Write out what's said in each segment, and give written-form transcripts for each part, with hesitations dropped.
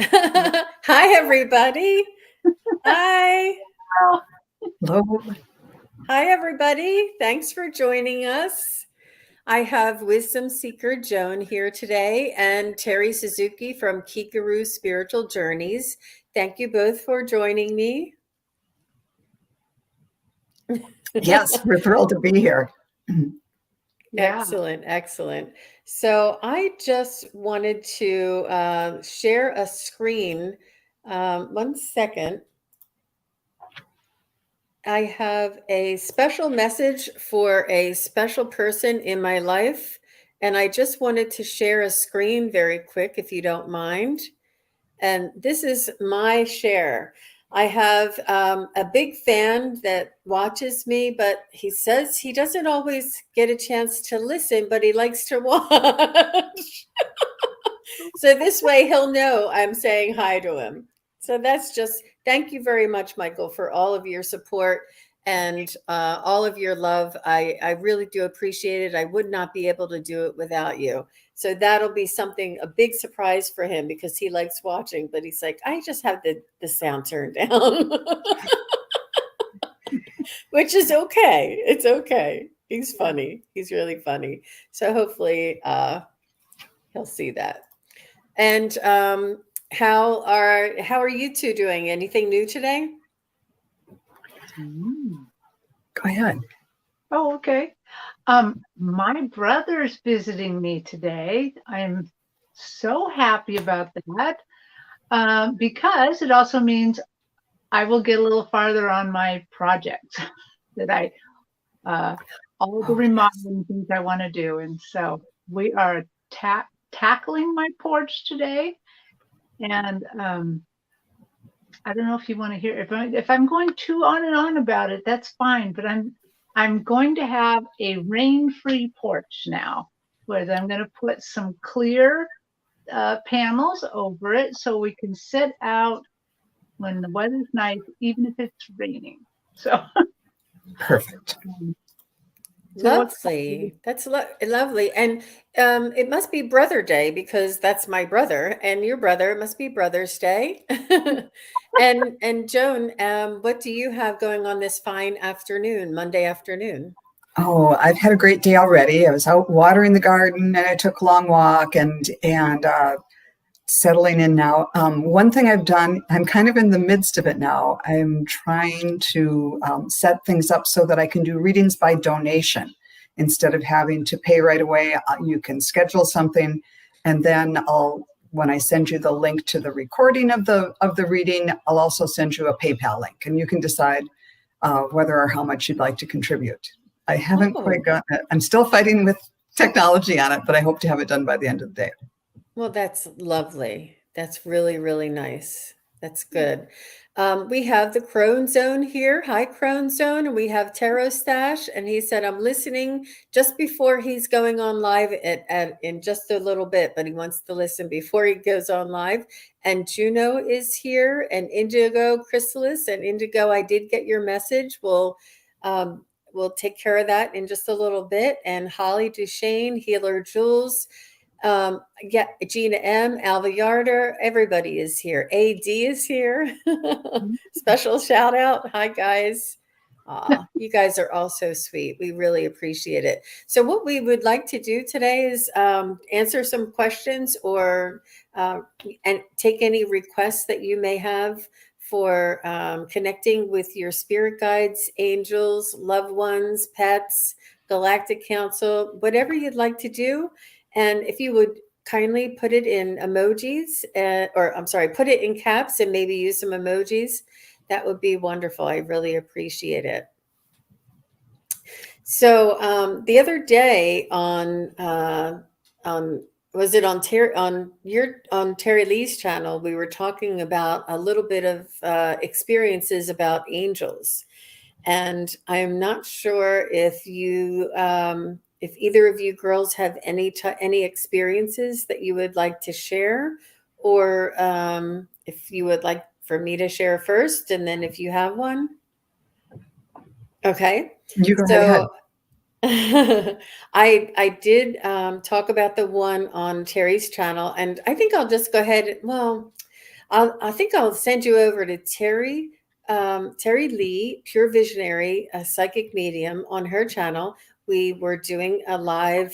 Hi, everybody. Hi. Hello. Hi, everybody. Thanks for joining us. I have Wisdom Seeker Joan here today and Terri Suzuki from Kigaru Spiritual Journeys. Thank you both for joining me. Yes, we're thrilled to be here. Yeah. Excellent, excellent. So I just wanted to share a screen. 1 second. I have a special message for a special person in my life, and I just wanted to share a screen very quick, if you don't mind. And this is my share. I have a big fan that watches me, but he says he doesn't always get a chance to listen, but he likes to watch. So this way he'll know I'm saying hi to him. So that's just, thank you very much, Michael, for all of your support and all of your love. I really do appreciate it. I would not be able to do it without you. So that'll be something, a big surprise for him because he likes watching, but he's like, I just have the sound turned down, which is okay. It's okay. He's funny. He's really funny. So hopefully he'll see that. And how are you two doing? Anything new today? Go ahead. Oh, okay. My brother's visiting me today. I'm so happy about that because it also means I will get a little farther on my project that all the remodeling things I want to do. And so we are tackling my porch today. And I don't know if you want to hear if I'm going too on and on about it, that's fine. But I'm going to have a rain-free porch now, where I'm going to put some clear panels over it so we can sit out when the weather's nice, even if it's raining. So Perfect. Lovely. That's lovely. And it must be Brother Day because that's my brother, and your brother, it must be Brother's Day. And Joan, what do you have going on this fine afternoon, Monday afternoon? Oh, I've had a great day already. I was out watering the garden and I took a long walk and settling in now. One thing I've done, I'm kind of in the midst of it now. I'm trying to set things up so that I can do readings by donation instead of having to pay right away. You can schedule something, and then when I send you the link to the recording of the reading, I'll also send you a PayPal link, and you can decide whether or how much you'd like to contribute. I haven't quite gotten it. I'm still fighting with technology on it, but I hope to have it done by the end of the day. Well, that's lovely. That's really, really nice. That's good. We have the Crone Zone here. Hi, Crone Zone. And we have Tarot Stash. And he said, I'm listening just before he's going on live in just a little bit, but he wants to listen before he goes on live. And Juno is here, and Indigo Chrysalis. And Indigo, I did get your message. We'll take care of that in just a little bit. And Holly Duchesne, Healer Jules. Yeah, Gina M, Alva Yarder, everybody is here. AD is here. Special shout out. Hi, guys. You guys are all so sweet. We really appreciate it. So what we would like to do today is answer some questions or and take any requests that you may have for connecting with your spirit guides, angels, loved ones, pets, galactic council, whatever you'd like to do. And if you would kindly put it in emojis, or I'm sorry, put it in caps and maybe use some emojis, that would be wonderful. I really appreciate it. So the other day was it on Terry Lee's channel? We were talking about a little bit of experiences about angels, and I'm not sure if if either of you girls have any experiences that you would like to share, or if you would like for me to share first, and then if you have one. Okay. You go ahead. I did talk about the one on Terry's channel, and I think I'll just go ahead. Well, I think I'll send you over to Terri, Terri Lee, Pure Visionary, a psychic medium on her channel. We were doing a live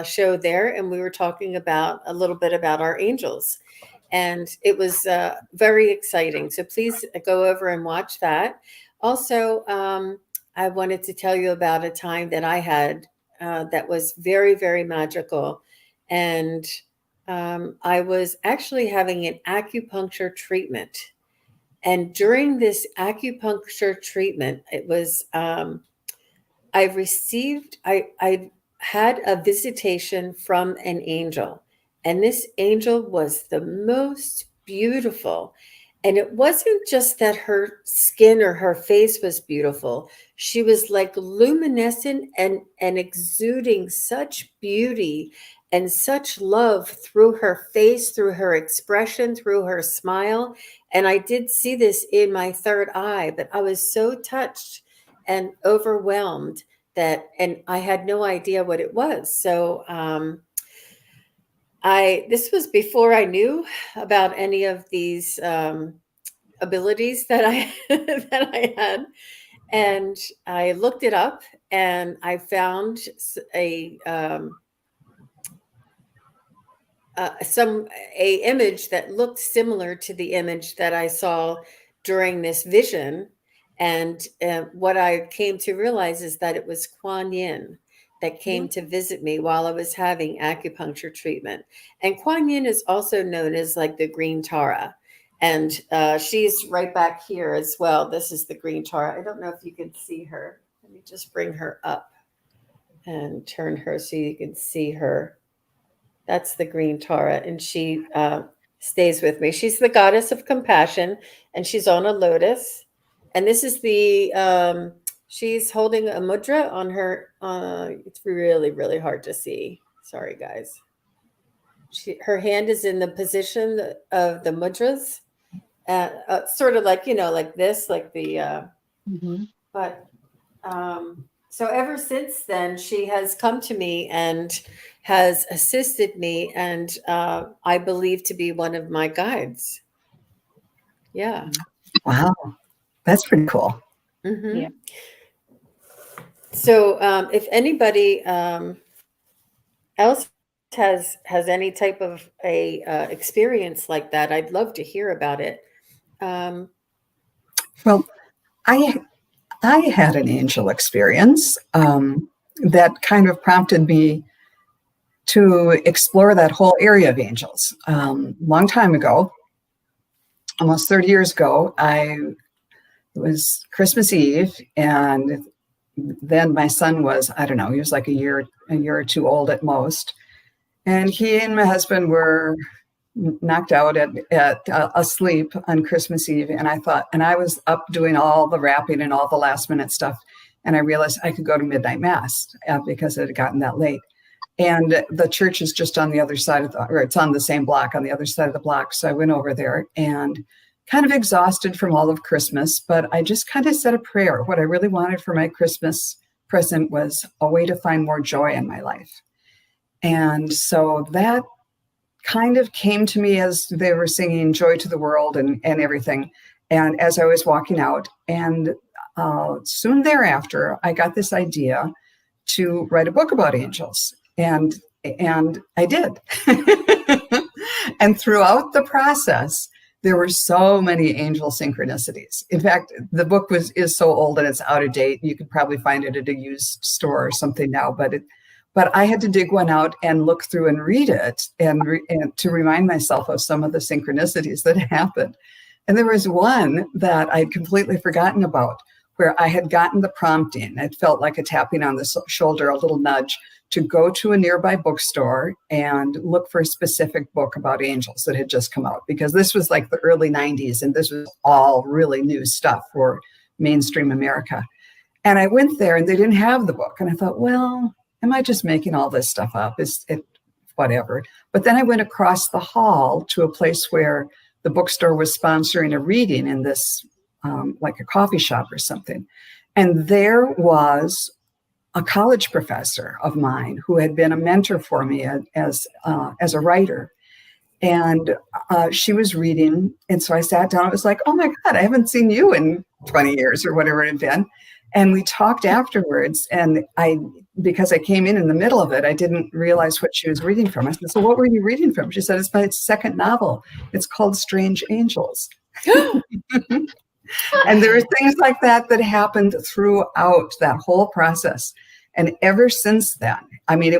show there, and we were talking about a little bit about our angels, and it was very exciting. So please go over and watch that. Also, I wanted to tell you about a time that I had that was very, very magical, and I was actually having an acupuncture treatment. And during this acupuncture treatment, it was, I had a visitation from an angel. And this angel was the most beautiful. And it wasn't just that her skin or her face was beautiful. She was like luminescent and exuding such beauty and such love through her face, through her expression, through her smile. And I did see this in my third eye, but I was so touched and overwhelmed that, and I had no idea what it was. So, this was before I knew about any of these abilities that I that I had, and I looked it up, and I found a image that looked similar to the image that I saw during this vision. And what I came to realize is that it was Kuan Yin that came to visit me while I was having acupuncture treatment. And Kuan Yin is also known as like the green Tara. And she's right back here as well. This is the green Tara. I don't know if you can see her. Let me just bring her up and turn her so you can see her. That's the green Tara, and she stays with me. She's the goddess of compassion, and she's on a lotus. And this is the she's holding a mudra on her. It's really, really hard to see. Sorry, guys. Her hand is in the position of the mudras, sort of like like this, like the. But so ever since then, she has come to me and has assisted me, and I believe to be one of my guides. Yeah. Wow. That's pretty cool. Mm-hmm. Yeah. So if anybody else has any type of a experience like that, I'd love to hear about it. Well, I had an angel experience that kind of prompted me to explore that whole area of angels. Long time ago, almost 30 years ago, it was Christmas Eve, and then my son was, I don't know, he was like a year or two old at most. And he and my husband were knocked out at asleep on Christmas Eve. And I was up doing all the wrapping and all the last minute stuff. And I realized I could go to midnight mass because it had gotten that late. And the church is just on the other side or it's on the same block on the other side of the block. So I went over there and kind of exhausted from all of Christmas, but I just kind of said a prayer. What I really wanted for my Christmas present was a way to find more joy in my life. And so that kind of came to me as they were singing Joy to the World and everything. And as I was walking out, and soon thereafter, I got this idea to write a book about angels. And I did. And throughout the process, there were so many angel synchronicities. In fact, the book is so old and it's out of date. You could probably find it at a used store or something now, but I had to dig one out and look through and read it and to remind myself of some of the synchronicities that happened. And there was one that I'd completely forgotten about, where I had gotten the prompting. It felt like a tapping on the shoulder, a little nudge, to go to a nearby bookstore and look for a specific book about angels that had just come out, because this was like the early 90s and this was all really new stuff for mainstream America. And I went there and they didn't have the book. And I thought, well, am I just making all this stuff up? Is it whatever? But then I went across the hall to a place where the bookstore was sponsoring a reading in this, like a coffee shop or something. And there was a college professor of mine who had been a mentor for me as a writer. And she was reading. And so I sat down. It was like, oh my God, I haven't seen you in 20 years or whatever it had been. And we talked afterwards. And because I came in the middle of it, I didn't realize what she was reading from. I said, so what were you reading from? She said, it's my second novel. It's called Strange Angels. And there are things like that happened throughout that whole process. And ever since then, I mean,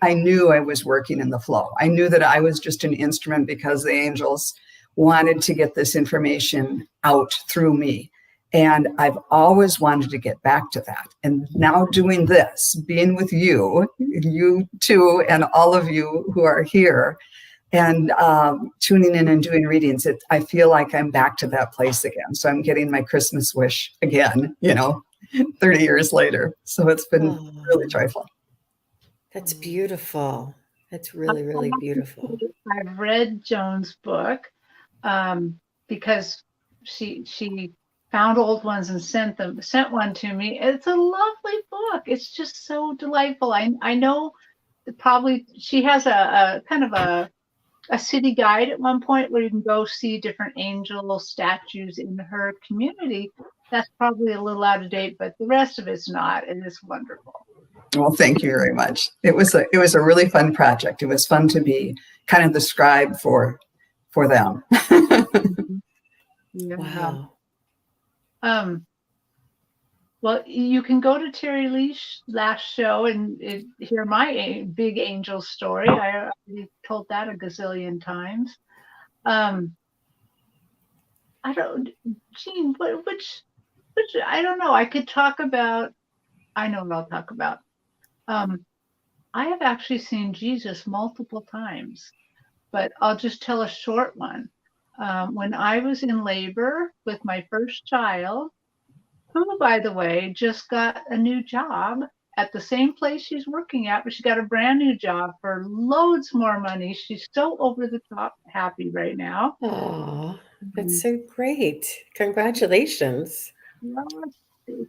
I knew I was working in the flow. I knew that I was just an instrument because the angels wanted to get this information out through me. And I've always wanted to get back to that. And now doing this, being with you too, and all of you who are here, and tuning in and doing readings, I feel like I'm back to that place again. So I'm getting my Christmas wish again, 30 years later. So it's been really joyful. That's beautiful. That's really, really beautiful. I've read Joan's book because she found old ones and sent one to me. It's a lovely book. It's just so delightful. I know probably she has a kind of a city guide at one point where you can go see different angel statues in her community. That's probably a little out of date, but the rest of it's not, and it's wonderful. Well, thank you very much. It was a really fun project. It was fun to be kind of the scribe for them. Yeah. Wow. Well, you can go to Terri Lee's last show and hear my big angel story. I already told that a gazillion times. I don't, Jean, which I don't know. I could talk about. I know what I'll talk about. I have actually seen Jesus multiple times, but I'll just tell a short one. When I was in labor with my first child, who, by the way, just got a new job at the same place she's working at, but she got a brand new job for loads more money. She's so over the top happy right now. Oh, that's so great. Congratulations. Well,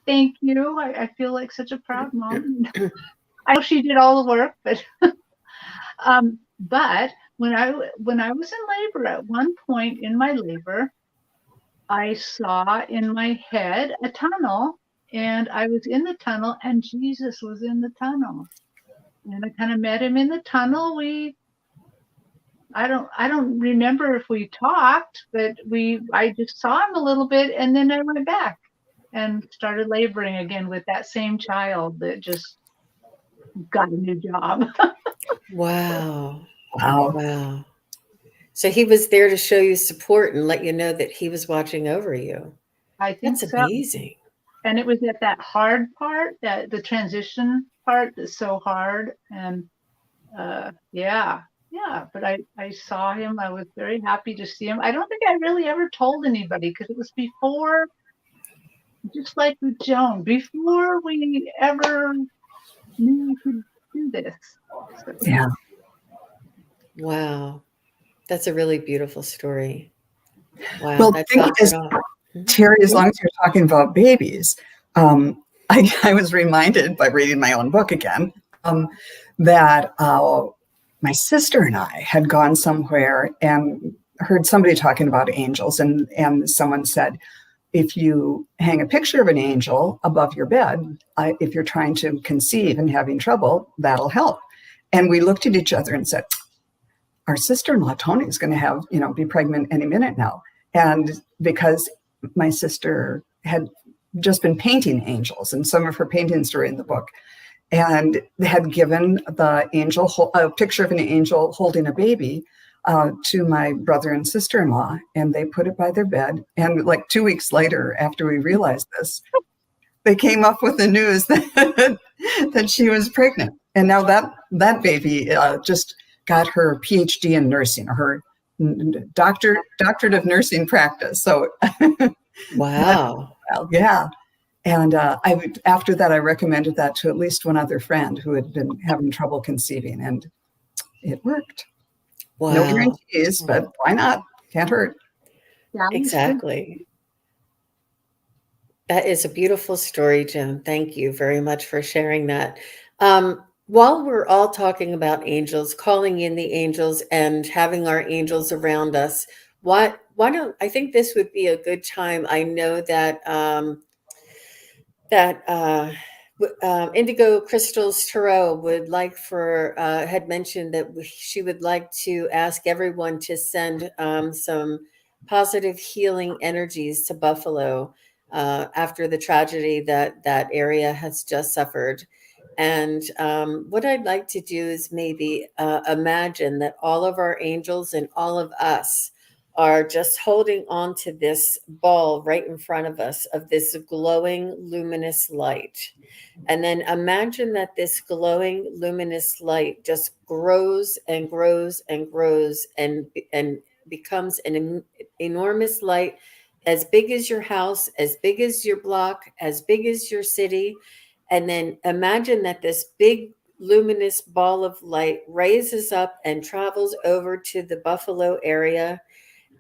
thank you. I feel like such a proud mom. I know she did all the work, but but when I was in labor, at one point in my labor, I saw in my head a tunnel, and I was in the tunnel, and Jesus was in the tunnel, and I kind of met him in the tunnel. I don't remember if we talked, but I just saw him a little bit, and then I went back and started laboring again with that same child that just got a new job. Wow. So he was there to show you support and let you know that he was watching over you. I think that's amazing. So. And it was at that hard part, that the transition part that's so hard. And but I saw him. I was very happy to see him. I don't think I really ever told anybody because it was before, just like with Joan, before we ever knew we could do this. So. Yeah. Wow. That's a really beautiful story. Wow. Well, the thing is, Terri, as long as you're talking about babies, I was reminded by reading my own book again that my sister and I had gone somewhere and heard somebody talking about angels, and someone said, if you hang a picture of an angel above your bed, if you're trying to conceive and having trouble, that'll help. And we looked at each other and said, our sister-in-law Tony is going to have, be pregnant any minute now. And because my sister had just been painting angels, and some of her paintings are in the book, and had given the angel a picture of an angel holding a baby to my brother and sister-in-law, and they put it by their bed. And like 2 weeks later, after we realized this, they came up with the news that she was pregnant. And now that baby just got her PhD in nursing, her doctorate of nursing practice. So, wow. Yeah. And after that, I recommended that to at least one other friend who had been having trouble conceiving, and it worked. Wow. No guarantees, but why not? Can't hurt. Exactly. That is a beautiful story, Joan. Thank you very much for sharing that. While we're all talking about angels, calling in the angels and having our angels around us, why don't I think this would be a good time? I know that Indigo Crystals Tarot would like for had mentioned that she would like to ask everyone to send some positive healing energies to Buffalo after the tragedy that that area has just suffered. And what I'd like to do is maybe imagine that all of our angels and all of us are just holding on to this ball right in front of us of this glowing luminous light. And then imagine that this glowing luminous light just grows and grows and grows and becomes an enormous light as big as your house, as big as your block, as big as your city. And then imagine that this big luminous ball of light raises up and travels over to the Buffalo area,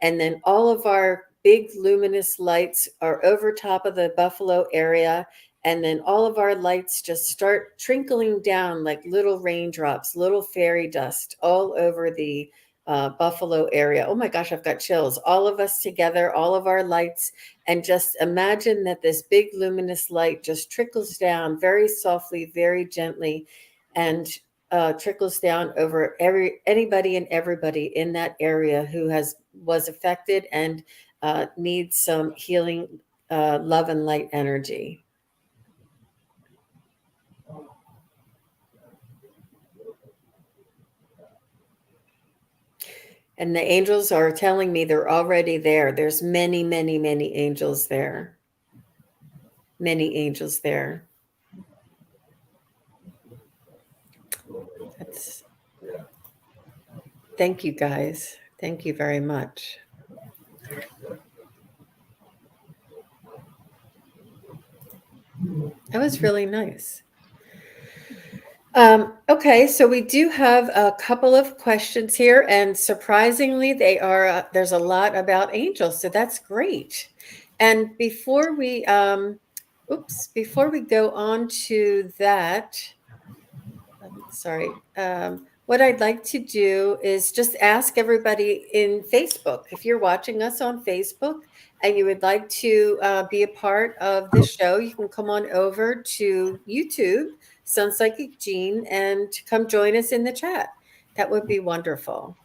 and then all of our big luminous lights are over top of the Buffalo area. And then all of our lights just start trickling down like little raindrops, little fairy dust all over the Buffalo area. Oh my gosh, I've got chills. All of us together, all of our lights. And just imagine that this big luminous light just trickles down very softly, very gently, and trickles down over anybody and everybody in that area who was affected and needs some healing, love and light energy. And the angels are telling me they're already there. There's many, many, many angels there. Many angels there. That's. Thank you, guys. Thank you very much. That was really nice. Okay, so we do have a couple of questions here, and surprisingly, they are there's a lot about angels, so that's great. And before we go on to that, sorry. What I'd like to do is just ask everybody in Facebook, if you're watching us on Facebook and you would like to be a part of this show, you can come on over to YouTube, Sun Psychic Jean, and come join us in the chat. That would be wonderful.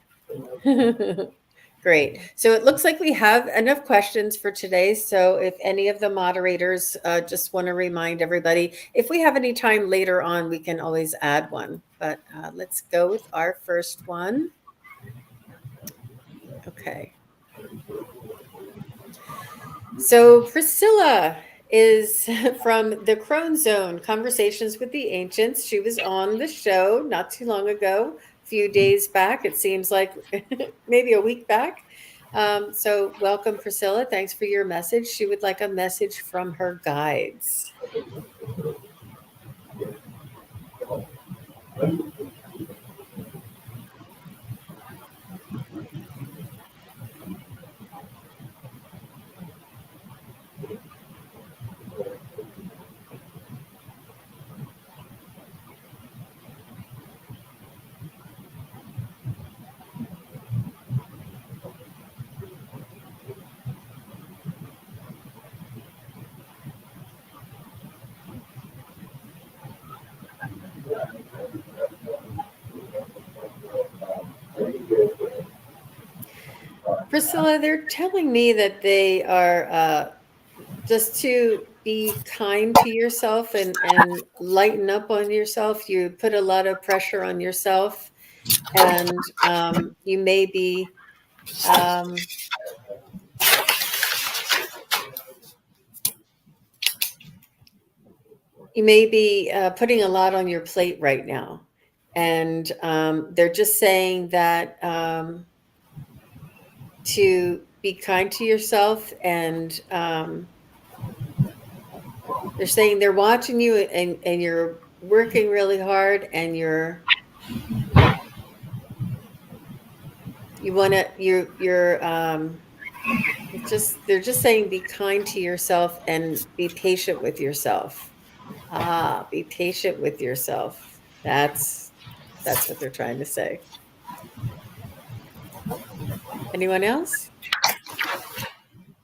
Great. So it looks like we have enough questions for today. So if any of the moderators just want to remind everybody, if we have any time later on, we can always add one. But let's go with our first one. Okay. So Priscilla is from the Crone Zone, Conversations with the Ancients. She was on the show not too long ago, a few days back. It seems like maybe a week back. So welcome, Priscilla. Thanks for your message. She would like a message from her guides. Priscilla, they're telling me that they are just to be kind to yourself and lighten up on yourself. You put a lot of pressure on yourself, and you may be putting a lot on your plate right now. And they're just saying that to be kind to yourself, and they're saying they're watching you, and you're working really hard, and you're They're just saying be kind to yourself and be patient with yourself. Ah, be patient with yourself. That's what they're trying to say. Anyone else?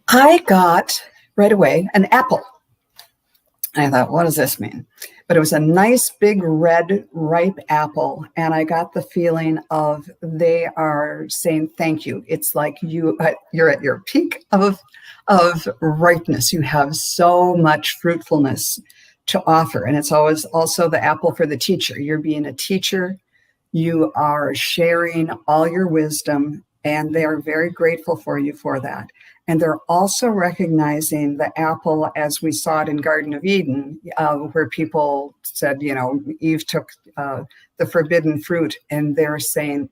I got right away an apple. I thought, what does this mean? But it was a nice big red ripe apple. And I got the feeling of they are saying thank you. It's like you're at your peak of ripeness. You have so much fruitfulness to offer. And it's always also the apple for the teacher. You're being a teacher. You are sharing all your wisdom, and they are very grateful for you for that. And they're also recognizing the apple as we saw it in Garden of Eden, where people said, Eve took the forbidden fruit, and they're saying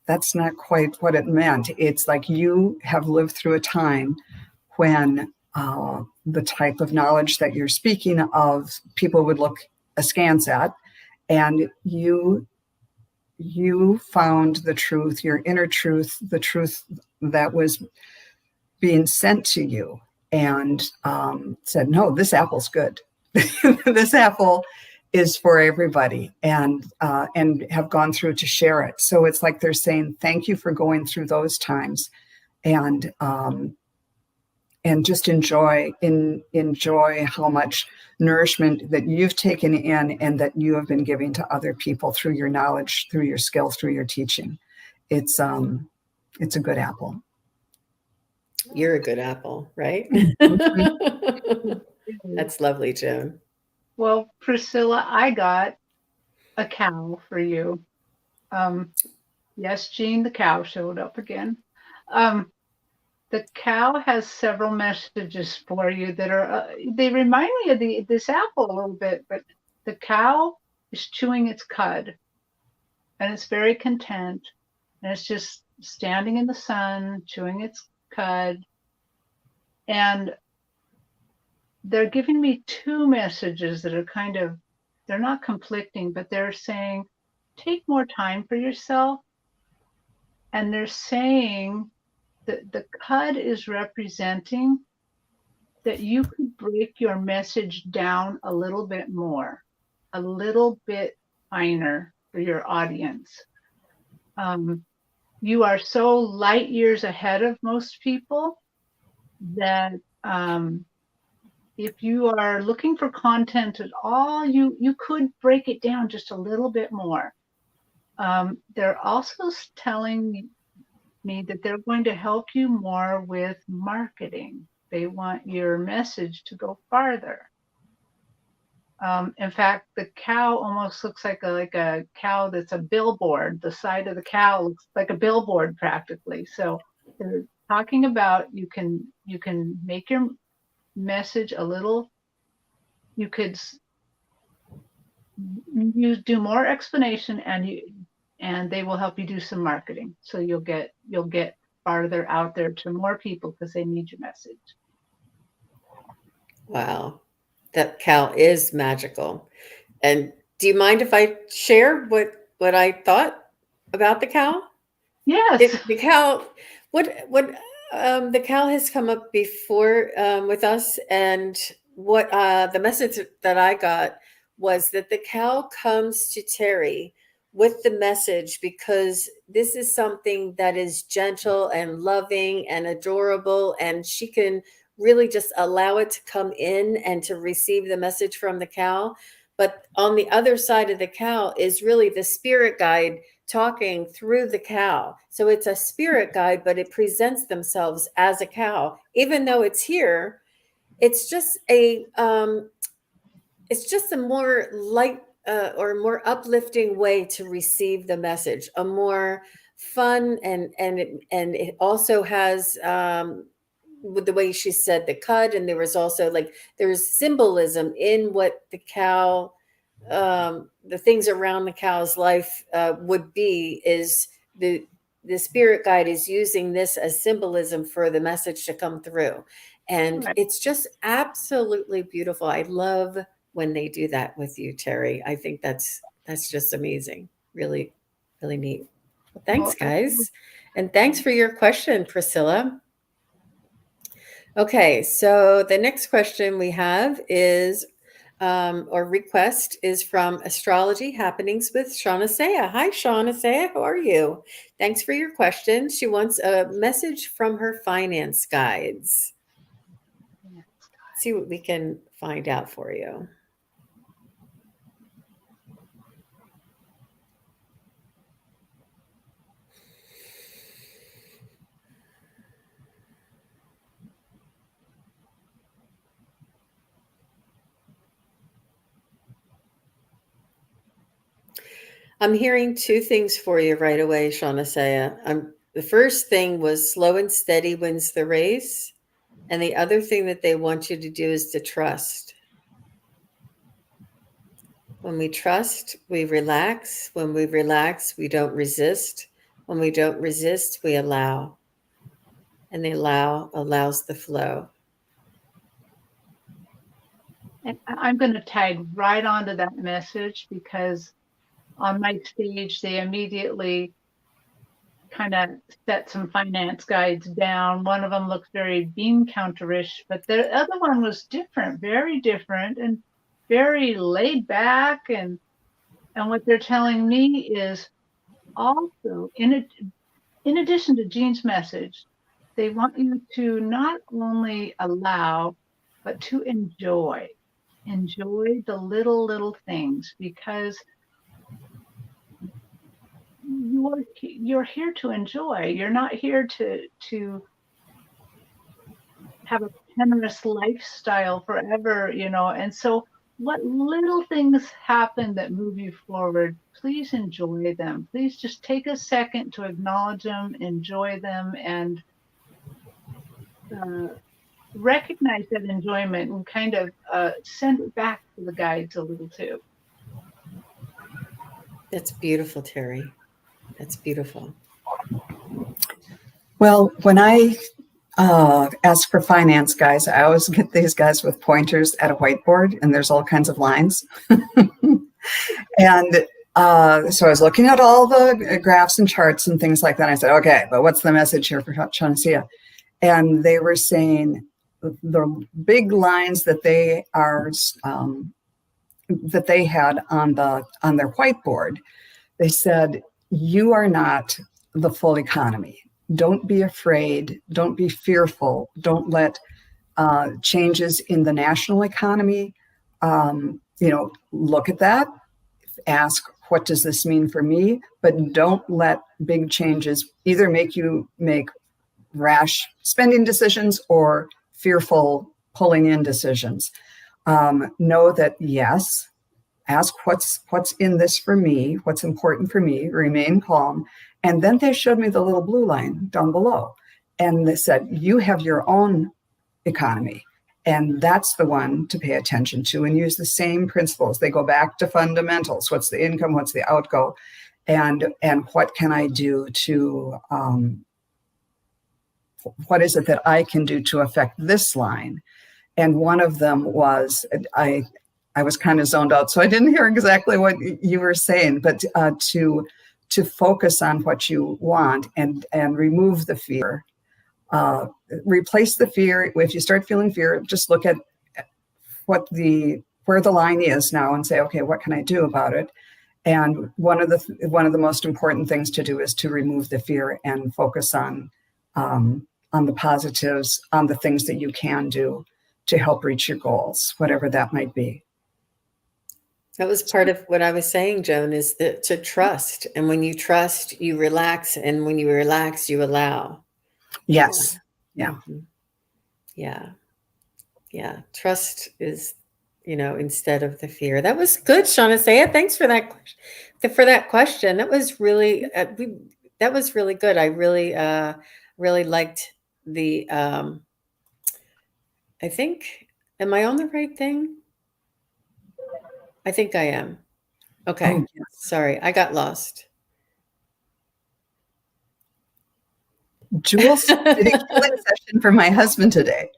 that's not quite what it meant. It's like you have lived through a time when the type of knowledge that you're speaking of, people would look askance at, and you found the truth, your inner truth, the truth that was being sent to you, and said, no, this apple's good. This apple is for everybody, and have gone through to share it. So it's like they're saying thank you for going through those times, and just enjoy how much nourishment that you've taken in and that you have been giving to other people through your knowledge, through your skill, through your teaching. It's a good apple. You're a good apple, right? That's lovely, Joan. Well, Priscilla, I got a cow for you. Yes, Jean, the cow showed up again. The cow has several messages for you that are, they remind me of this apple a little bit, but the cow is chewing its cud, and it's very content, and it's just standing in the sun, chewing its cud. And they're giving me two messages that are they're not conflicting, but they're saying, take more time for yourself. And they're saying that the cud is representing that you could break your message down a little bit more, a little bit finer for your audience. You are so light years ahead of most people that if you are looking for content at all, you could break it down just a little bit more. They're also telling me that they're going to help you more with marketing. They want your message to go farther. In fact, the cow almost looks like a cow that's a billboard. The side of the cow looks like a billboard practically. So they're talking about you can make your message a little, you could do more explanation, and they will help you do some marketing, so you'll get farther out there to more people because they need your message. Wow, that cow is magical. And do you mind if I share what I thought about the cow? Yes. The cow, what the cow has come up before with us, and what the message that I got was that the cow comes to Terri with the message because this is something that is gentle and loving and adorable, and she can really just allow it to come in and to receive the message from the cow. But on the other side of the cow is really the spirit guide talking through the cow. So it's a spirit guide, but it presents themselves as a cow. Even though it's here, it's just a more light or more uplifting way to receive the message, a more fun, and it also has with the way she said the cud, and there was also like there's symbolism in what the cow, the things around the cow's life would be, is the spirit guide is using this as symbolism for the message to come through. And Right. it's just absolutely beautiful. I love when they do that with you, Terri. I think that's just amazing. Really, really neat. Thanks, guys. And thanks for your question, Priscilla. Okay, so the next question we have is, or request is from Astrology Happenings with Shauna Saya. Hi, Shauna Saya, how are you? Thanks for your question. She wants a message from her finance guides. See what we can find out for you. I'm hearing two things for you right away, Shauna Saya. The first thing was slow and steady wins the race. And the other thing that they want you to do is to trust. When we trust, we relax. When we relax, we don't resist. When we don't resist, we allow. And the allow allows the flow. And I'm going to tag right onto that message, because on my stage, they immediately kind of set some finance guides down. One of them looked very bean counterish, but the other one was different, very different, and very laid back. And what they're telling me is also, in addition to Jean's message, they want you to not only allow, but to enjoy the little things, because you're here to enjoy. You're not here to have a generous lifestyle forever, and so what little things happen that move you forward, please enjoy them. Please just take a second to acknowledge them, enjoy them, and recognize that enjoyment, and kind of send it back to the guides a little too. That's beautiful, Terri. That's beautiful. Well, when I ask for finance guys, I always get these guys with pointers at a whiteboard, and there's all kinds of lines. And so I was looking at all the graphs and charts and things like that. I said, okay, but what's the message here for Chanasia? And they were saying the big lines that they are that they had on their whiteboard. They said, you are not the full economy. Don't be afraid. Don't be fearful. Don't let changes in the national economy, look at that, ask, what does this mean for me? But don't let big changes either make you make rash spending decisions or fearful pulling in decisions. Know that, yes, ask what's in this for me, what's important for me, remain calm. And then they showed me the little blue line down below. And they said, you have your own economy. And that's the one to pay attention to, and use the same principles. They go back to fundamentals. What's the income? What's the outgo? And what can I do to, what is it that I can do to affect this line? And one of them was, I was kind of zoned out, so I didn't hear exactly what you were saying, but to focus on what you want and remove the fear. Replace the fear. If you start feeling fear, just look at where the line is now and say, okay, what can I do about it? And one of the most important things to do is to remove the fear and focus on the positives, on the things that you can do to help reach your goals, whatever that might be. That was part of what I was saying, Joan, is that to trust. And when you trust, you relax. And when you relax, you allow. Yes. Yeah. Mm-hmm. Yeah. Yeah. Trust is, instead of the fear. That was good, Shauna Saya. Thanks for that question. That was really that was really good. I really liked the I think, am I on the right thing? I think I am. Okay. Oh, yes. Sorry, I got lost. Jules did a healing session for my husband today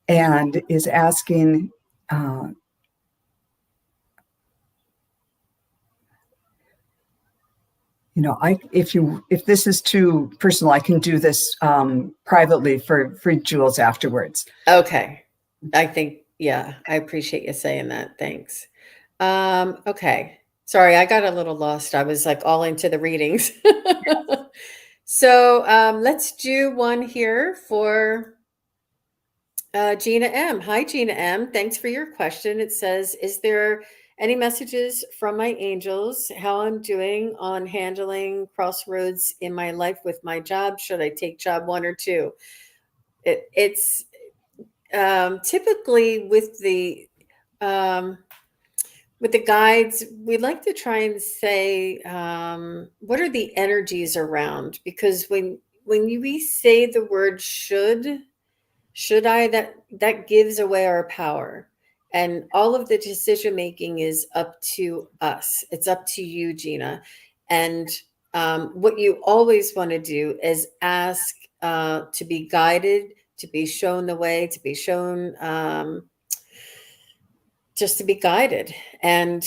and is asking, if this is too personal, I can do this privately for Jules afterwards. Okay. I think, yeah, I appreciate you saying that. Thanks. Okay. Sorry, I got a little lost. I was like all into the readings. So let's do one here for Gina M. Hi, Gina M. Thanks for your question. It says, is there any messages from my angels, how I'm doing on handling crossroads in my life with my job? Should I take job 1 or 2? It's typically um, with the guides, we like to try and say, what are the energies around? Because we say the word should I, that gives away our power. And all of the decision making is up to us. It's up to you, Gina. And what you always want to do is ask to be guided, to be shown the way, to be shown just to be guided. And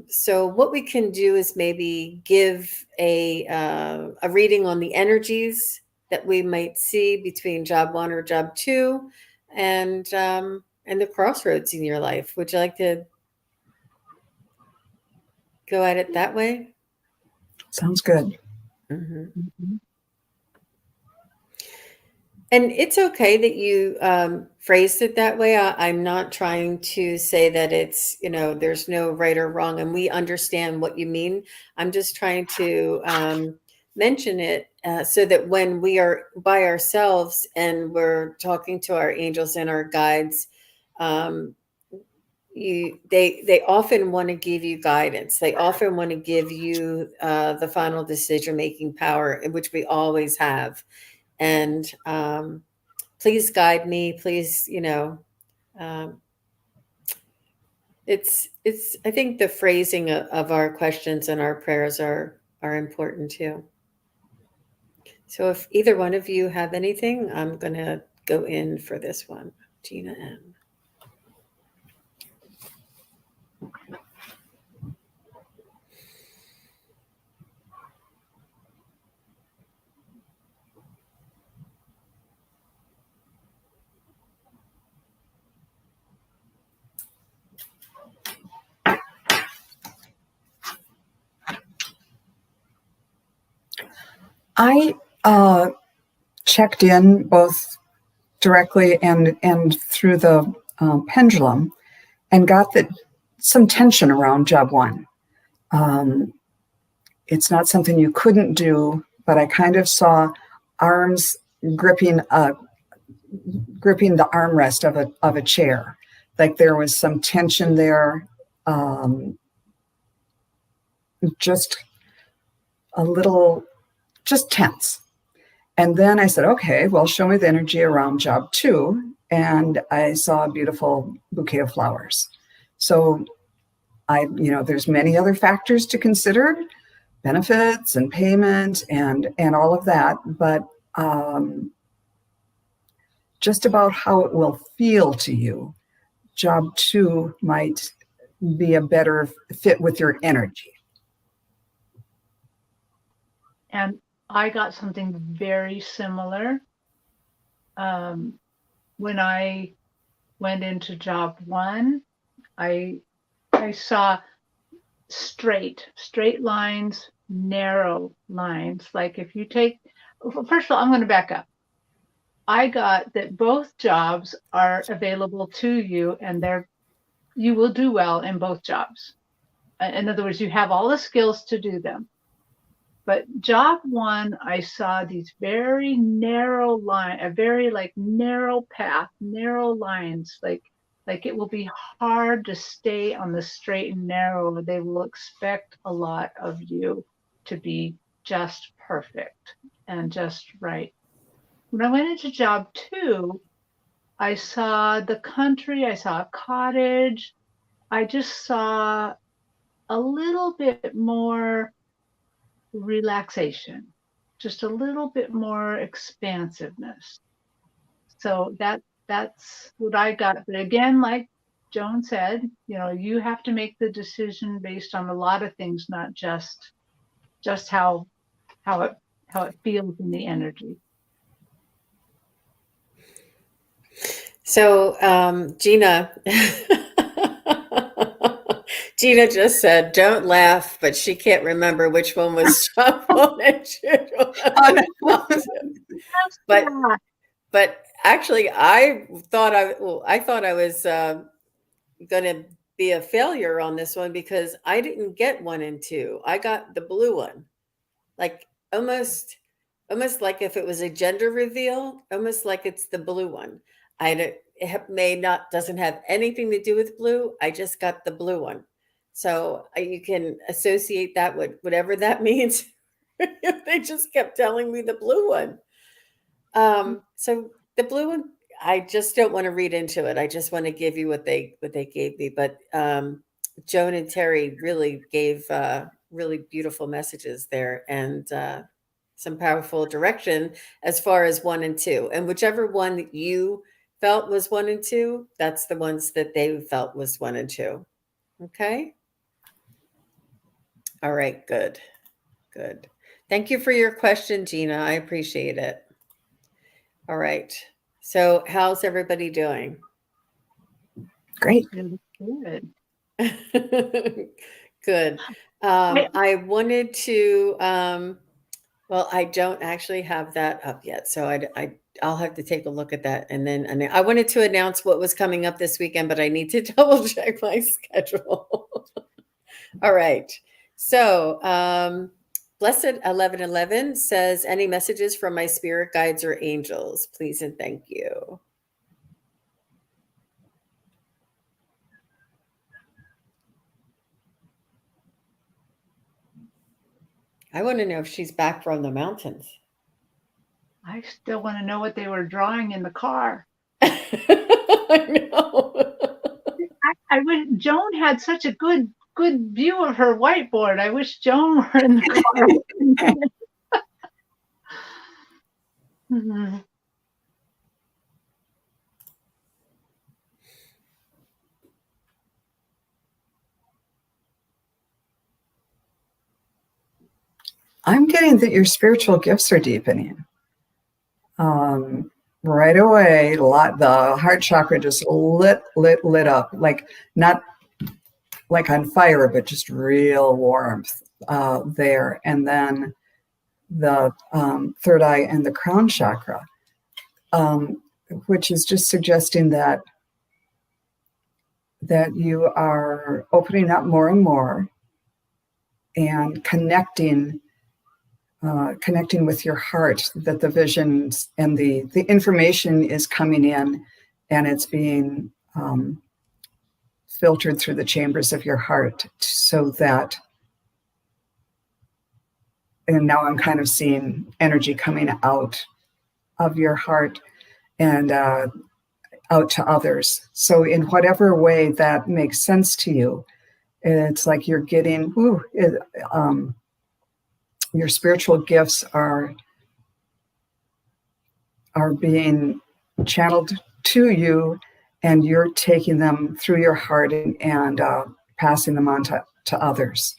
so what we can do is maybe give a reading on the energies that we might see between job 1 or job 2 and the crossroads in your life. Would you like to go at it that way? Sounds good. Mm-hmm. Mhm. And it's okay that you phrased it that way. I'm not trying to say that it's, there's no right or wrong, and we understand what you mean. I'm just trying to mention it so that when we are by ourselves and we're talking to our angels and our guides, they often want to give you guidance. They often want to give you the final decision making power, which we always have. And please guide me. Please, um, it's. I think the phrasing of our questions and our prayers are important too. So if either one of you have anything, I'm going to go in for this one. Gina M. I checked in both directly and through the pendulum, and got some tension around job 1. It's not something you couldn't do, but I kind of saw arms gripping the armrest of a chair, like there was some tension there, just a little, just tense. And then I said, okay, well, show me the energy around job 2. And I saw a beautiful bouquet of flowers. So there's many other factors to consider, benefits and payment and all of that. But just about how it will feel to you, job 2 might be a better fit with your energy. And I got something very similar. When I went into job 1, I saw straight lines, narrow lines. Like if you take, first of all, I'm going to back up. I got that both jobs are available to you, and you will do well in both jobs. In other words, you have all the skills to do them. But job 1, I saw these very narrow a very narrow path, narrow lines, like it will be hard to stay on the straight and narrow. They will expect a lot of you to be just perfect and just right. When I went into job 2, I saw the country, I saw a cottage. I just saw a little bit more relaxation, just a little bit more expansiveness. So that's what I got. But again, like Joan said, you have to make the decision based on a lot of things, not just just how it feels in the energy. So, Gina, Gina just said, "Don't laugh," but she can't remember which one was Trump and But but actually, I thought I was going to be a failure on this one because I didn't get 1 and 2. I got the blue one, like almost like if it was a gender reveal, almost like it's the blue one. I don't, may not doesn't have anything to do with blue. I just got the blue one, so you can associate that with whatever that means. They just kept telling me the blue one. So the blue one, I just don't want to read into it. I just want to give you what they gave me. But Joan and Terri really gave really beautiful messages there and some powerful direction as far as 1 and 2. And whichever one that you felt was 1 and 2, that's the ones that they felt was 1 and 2. Okay. All right. Good. Good. Thank you for your question, Gina. I appreciate it. All right. So how's everybody doing? Great. Really good. Good. I wanted to, well, I don't actually have that up yet, so I'll have to take a look at that. And I wanted to announce what was coming up this weekend, but I need to double check my schedule. All right. So, Blessed 1111 says, any messages from my spirit guides or angels, please and thank you. I want to know if she's back from the mountains. I still want to know what they were drawing in the car. I know. I wish Joan had such a good view of her whiteboard. I wish Joan were in the car. Mm-hmm. I'm getting that your spiritual gifts are deepening. Right away, the heart chakra just lit up, like not like on fire, but just real warmth there. And then the third eye and the crown chakra, which is just suggesting that you are opening up more and more and connecting with your heart, that the visions and the information is coming in and it's being filtered through the chambers of your heart, so that, and now I'm kind of seeing energy coming out of your heart and out to others. So in whatever way that makes sense to you, it's like you're getting, your spiritual gifts are being channeled to you, and you're taking them through your heart and passing them on to others.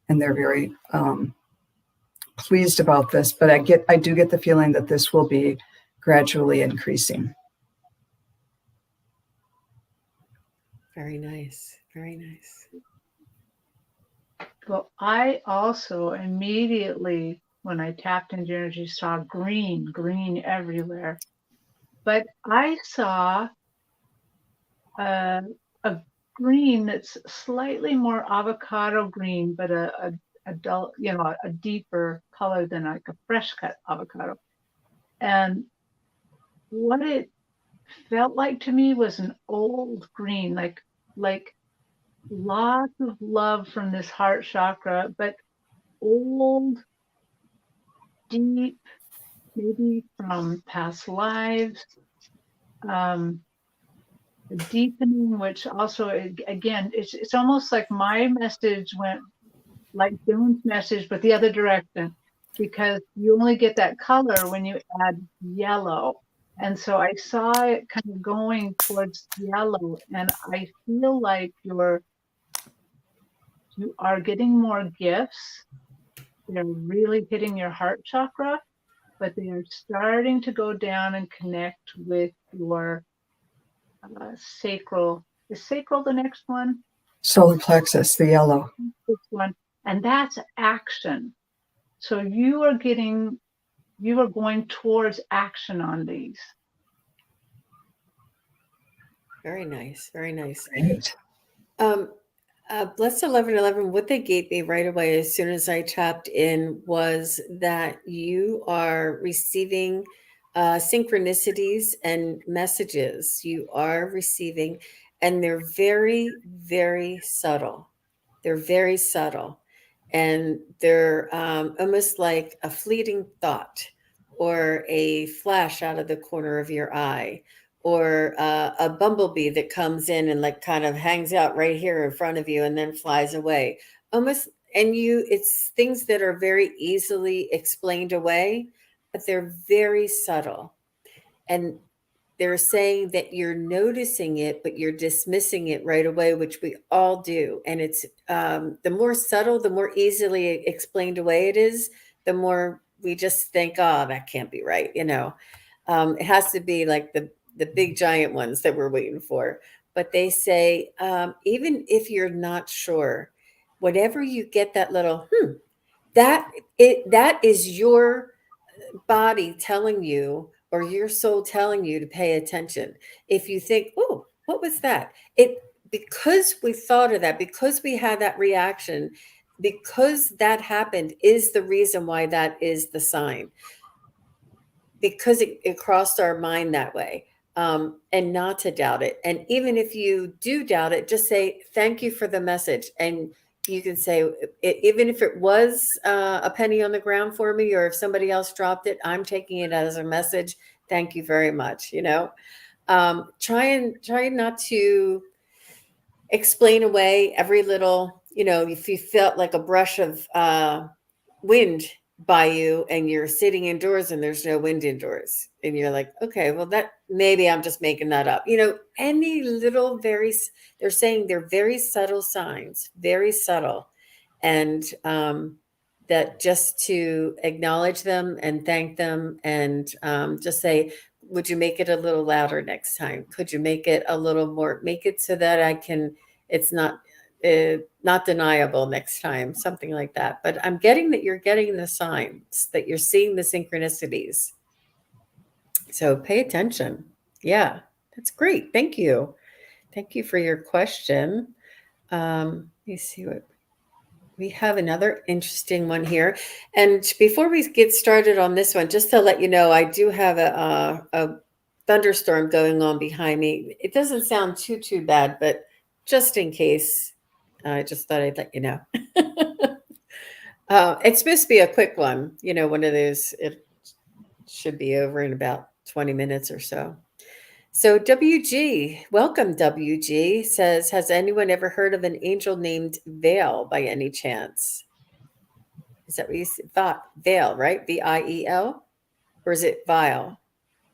And they're very pleased about this, but I do get the feeling that this will be gradually increasing. Very nice. Very nice. Well, I also immediately, when I tapped into energy, saw green everywhere. But I saw a green that's slightly more avocado green, but a dull, a deeper color than like a fresh cut avocado. And what it felt like to me was an old green, like lots of love from this heart chakra, but old, deep, maybe from past lives. The deepening, which also, again, it's almost like my message went like Joan's message, but the other direction, because you only get that color when you add yellow. And so I saw it kind of going towards yellow, and I feel like you're You are getting more gifts. They're really hitting your heart chakra, but they are starting to go down and connect with your sacral. Is sacral the next one? Solar plexus, the yellow. This one. And that's action. So you are going towards action on these. Very nice. Very nice. Right. Blessed 1111, what they gave me right away as soon as I tapped in was that you are receiving synchronicities and messages. You are receiving, and they're very, very subtle. They're very subtle. And they're almost like a fleeting thought or a flash out of the corner of your eye or a bumblebee that comes in and like kind of hangs out right here in front of you and then flies away almost. And it's things that are very easily explained away, but they're very subtle. And they're saying that you're noticing it, but you're dismissing it right away, which we all do. And it's the more subtle, the more easily explained away it is, the more we just think, oh, that can't be right. It has to be like the big giant ones that we're waiting for. But they say, even if you're not sure, whatever you get that little, that is your body telling you or your soul telling you to pay attention. If you think, oh, what was that? Because we thought of that, because we had that reaction, because that happened is the reason why that is the sign. Because it crossed our mind that way. And not to doubt it. And even if you do doubt it, just say, thank you for the message. And you can say, even if it was a penny on the ground for me, or if somebody else dropped it, I'm taking it as a message. Thank you very much. Try not to explain away every little, if you felt like a brush of wind by you and you're sitting indoors and there's no wind indoors and you're like, okay, well, that maybe I'm just making that up. Any little they're saying they're very subtle signs, very subtle. And that just to acknowledge them and thank them and just say, would you make it a little louder next time? Could you make it a little more, make it so that it's not deniable next time, something like that. But I'm getting that you're getting the signs, that you're seeing the synchronicities. So pay attention. Yeah, that's great. Thank you. Thank you for your question. Let me see what we have. Another interesting one here. And before we get started on this one, just to let you know, I do have a thunderstorm going on behind me. It doesn't sound too bad, but just in case, I just thought I'd let you know. It's supposed to be a quick one, one of those. It should be over in about 20 minutes or so. So WG, welcome WG, says, has anyone ever heard of an angel named Vale by any chance? Is that what you said? Vale, right? Viel? Or is it Vile?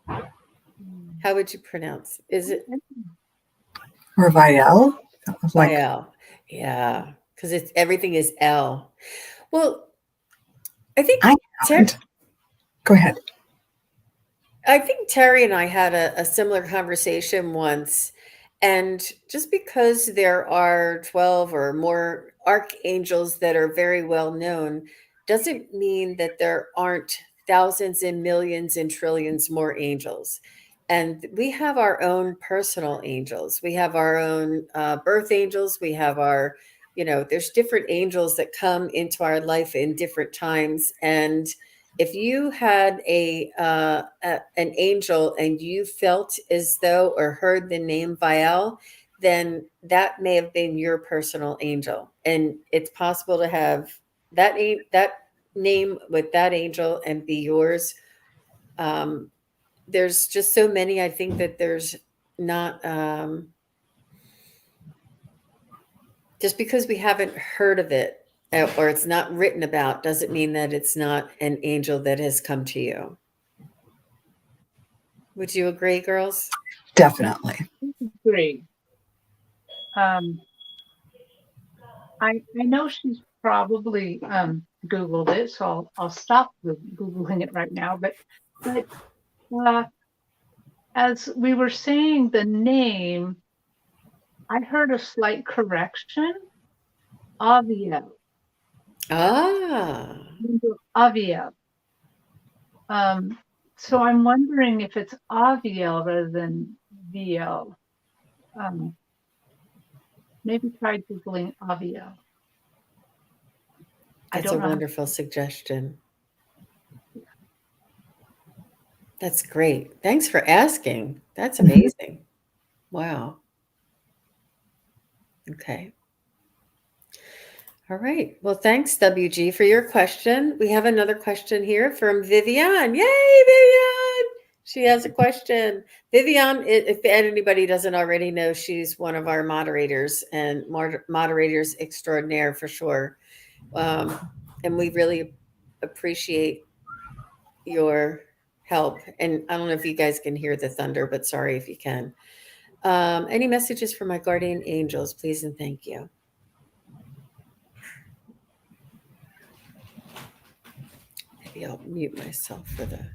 How would you pronounce? Is it Or Vial? Vial? Yeah, because everything is L. Well, I think Go ahead. I think Terri and I had a similar conversation once. And just because there are 12 or more archangels that are very well known doesn't mean that there aren't thousands and millions and trillions more angels. And we have our own personal angels. We have our own birth angels. We have there's different angels that come into our life in different times. And if you had an angel and you felt as though or heard the name Vial, then that may have been your personal angel. And it's possible to have that name with that angel and be yours. There's just so many. I think that there's not just because we haven't heard of it or it's not written about doesn't mean that it's not an angel that has come to you. Would you agree, girls? Definitely. Agree. I know she's probably Googled it, so I'll stop Googling it right now. But uh, as we were saying the name, I heard a slight correction. Avio. Ah, Avio. So I'm wondering if it's Aviel rather than VL. Maybe try Googling Avio. I that's a don't know. wonderful suggestion. That's great. Thanks for asking. That's amazing. Wow. Okay. All right. Well, thanks, WG, for your question. We have another question here from Vivian. Yay, Vivian! She has a question. Vivian, if anybody doesn't already know, she's one of our moderators and moderators extraordinaire for sure. And we really appreciate your help. And I don't know if you guys can hear the thunder, but sorry if you can. Any messages for my guardian angels, please and thank you. Maybe I'll mute myself for the.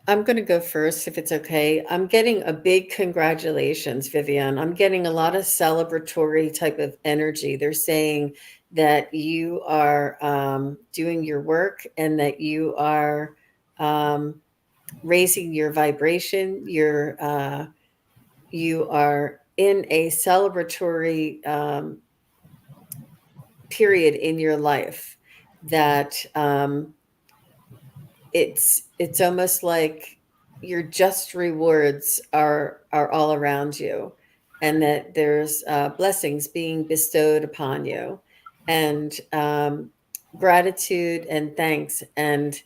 I'm going to go first if it's okay. I'm getting a big congratulations, Vivian. I'm getting a lot of celebratory type of energy. They're saying that you are doing your work and that you are raising your vibration. You are in a celebratory period in your life that it's almost like your just rewards are all around you, and that there's blessings being bestowed upon you, and gratitude and thanks, and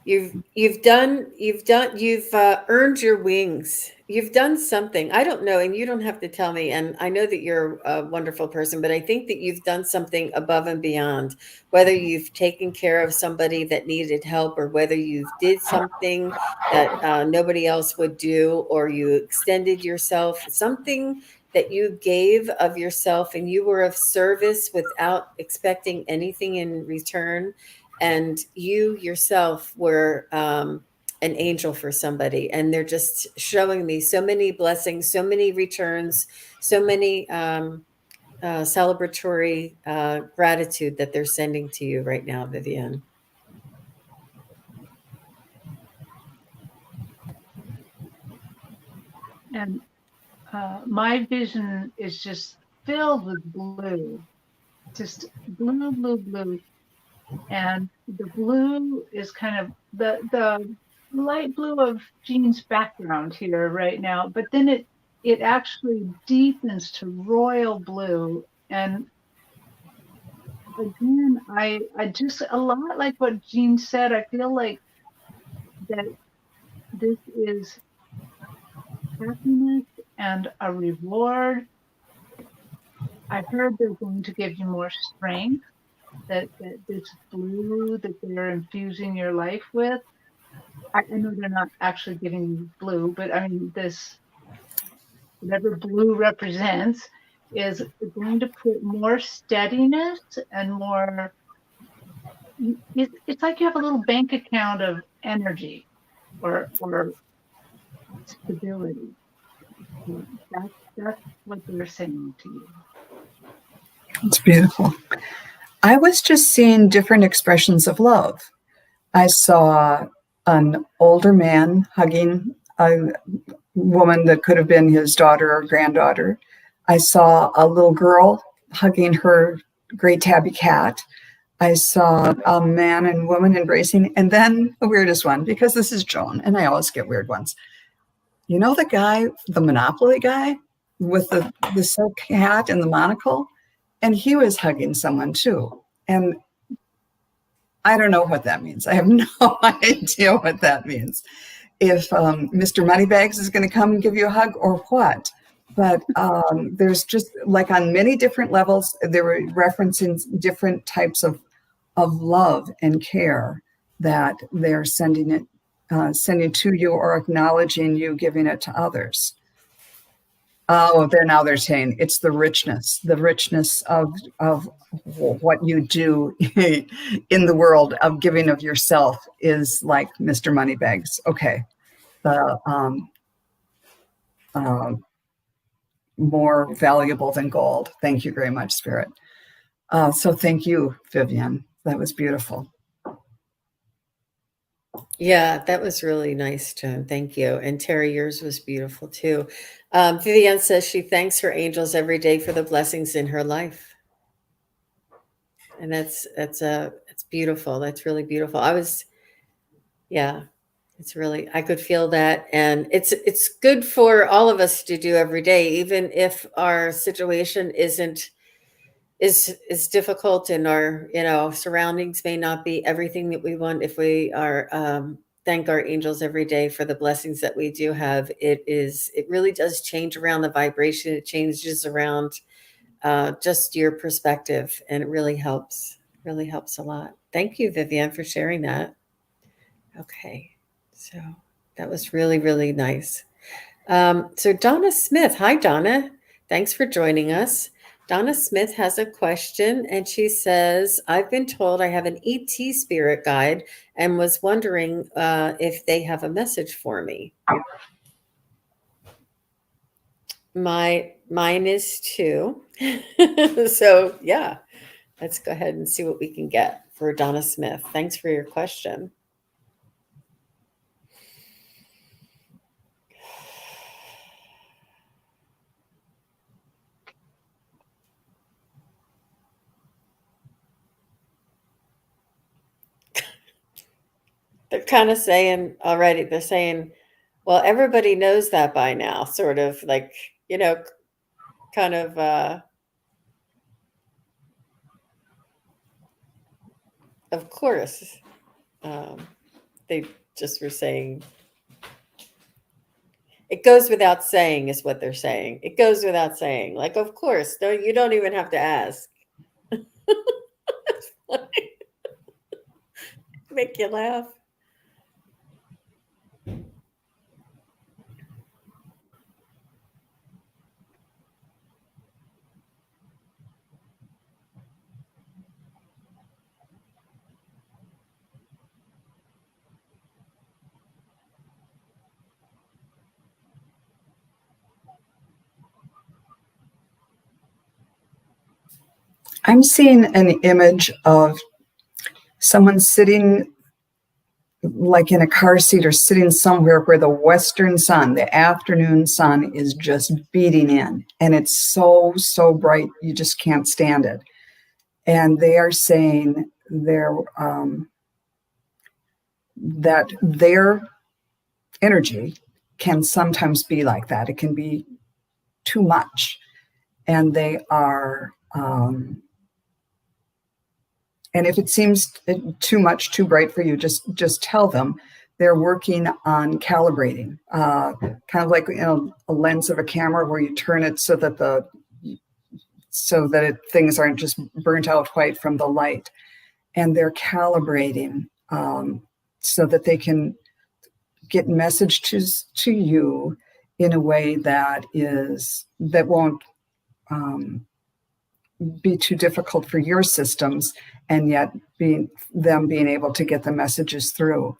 you've earned your wings. You've done something. I don't know, and you don't have to tell me. And I know that you're a wonderful person, but I think that you've done something above and beyond. Whether you've taken care of somebody that needed help, or whether you did something that nobody else would do, or you extended yourself, something that you gave of yourself, and you were of service without expecting anything in return, and you yourself were an angel for somebody, and they're just showing me so many blessings, so many returns, so many celebratory gratitude that they're sending to you right now, Vivian. And my vision is just filled with blue, just blue, blue, blue. And the blue is kind of the light blue of Jean's background here right now, but then it actually deepens to royal blue. And again, I just a lot like what Jean said. I feel like that this is happiness and a reward. I heard they're going to give you more strength, that this blue that they're infusing your life with. I know they're not actually giving you blue, but I mean, this, whatever blue represents, is going to put more steadiness and more. It's like you have a little bank account of energy or stability. That's what they're saying to you. It's beautiful. I was just seeing different expressions of love. I saw an older man hugging a woman that could have been his daughter or granddaughter. I saw a little girl hugging her great tabby cat. I saw a man and woman embracing, and then the weirdest one, because this is Joan, and I always get weird ones. You know the guy, the Monopoly guy with the silk hat and the monocle? And he was hugging someone too. And I don't know what that means. I have no idea what that means. If Mr. Moneybags is going to come and give you a hug or what. But there's just like on many different levels, they were referencing different types of love and care that they're sending to you or acknowledging you giving it to others. Oh, they're saying it's the richness of what you do in the world of giving of yourself is like Mr. Moneybags. Okay, the more valuable than gold. Thank you very much, Spirit. So thank you, Vivian. That was beautiful. Yeah, that was really nice, Joan. Thank you. And Terri, yours was beautiful too. Vivian says she thanks her angels every day for the blessings in her life. And that's beautiful. That's really beautiful. Yeah, it's really, I could feel that. And it's good for all of us to do every day, even if our situation is difficult and our surroundings may not be everything that we want. If we are thank our angels every day for the blessings that we do have, it really does change around the vibration. It changes around just your perspective, and it really helps a lot. Thank you, Vivian, for sharing that. Okay, so that was really, really nice. So Donna Smith, hi Donna, thanks for joining us. Donna Smith has a question, and she says, I've been told I have an ET spirit guide and was wondering if they have a message for me. Mine is too. So yeah, let's go ahead and see what we can get for Donna Smith. Thanks for your question. They're kind of saying already, they're saying, well, everybody knows that by now, sort of like, kind of course. They just were saying, it goes without saying is what they're saying. It goes without saying. Like, of course, no, you don't even have to ask. Make you laugh. I'm seeing an image of someone sitting like in a car seat or sitting somewhere where the western sun, the afternoon sun, is just beating in, and it's so bright you just can't stand it. And they are saying that their energy can sometimes be like that. It can be too much, and they are and if it seems too much, too bright for you, just tell them. They're working on calibrating, kind of like a lens of a camera where you turn it so that things aren't just burnt out white from the light. And they're calibrating so that they can get messages to you in a way that won't be too difficult for your systems, and yet being able to get the messages through.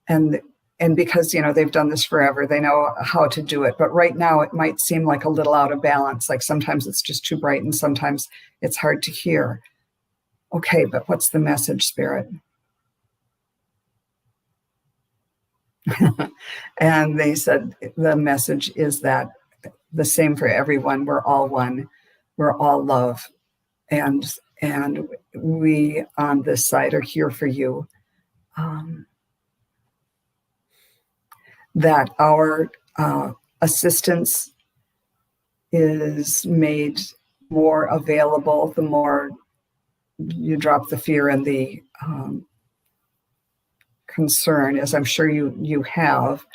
And because they've done this forever, they know how to do it. But right now it might seem like a little out of balance, like sometimes it's just too bright and sometimes it's hard to hear. Okay, but what's the message, Spirit? And they said the message is that the same for everyone. We're all one. We're all love. And And we on this side are here for you. That our assistance is made more available the more you drop the fear and the concern, as I'm sure you have,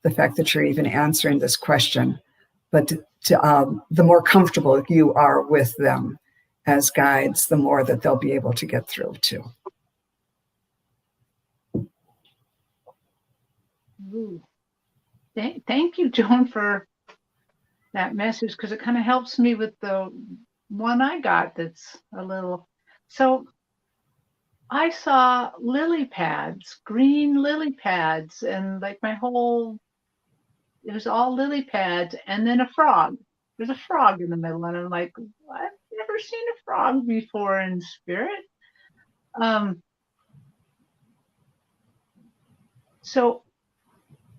the fact that you're even answering this question. But the more comfortable you are with them as guides, the more that they'll be able to get through too. Ooh. Thank you, Joan, for that message, because it kind of helps me with the one I got that's a little. So I saw lily pads, green lily pads, and like it was all lily pads, and then a frog. There's a frog in the middle, and I'm like, I've never seen a frog before in spirit. So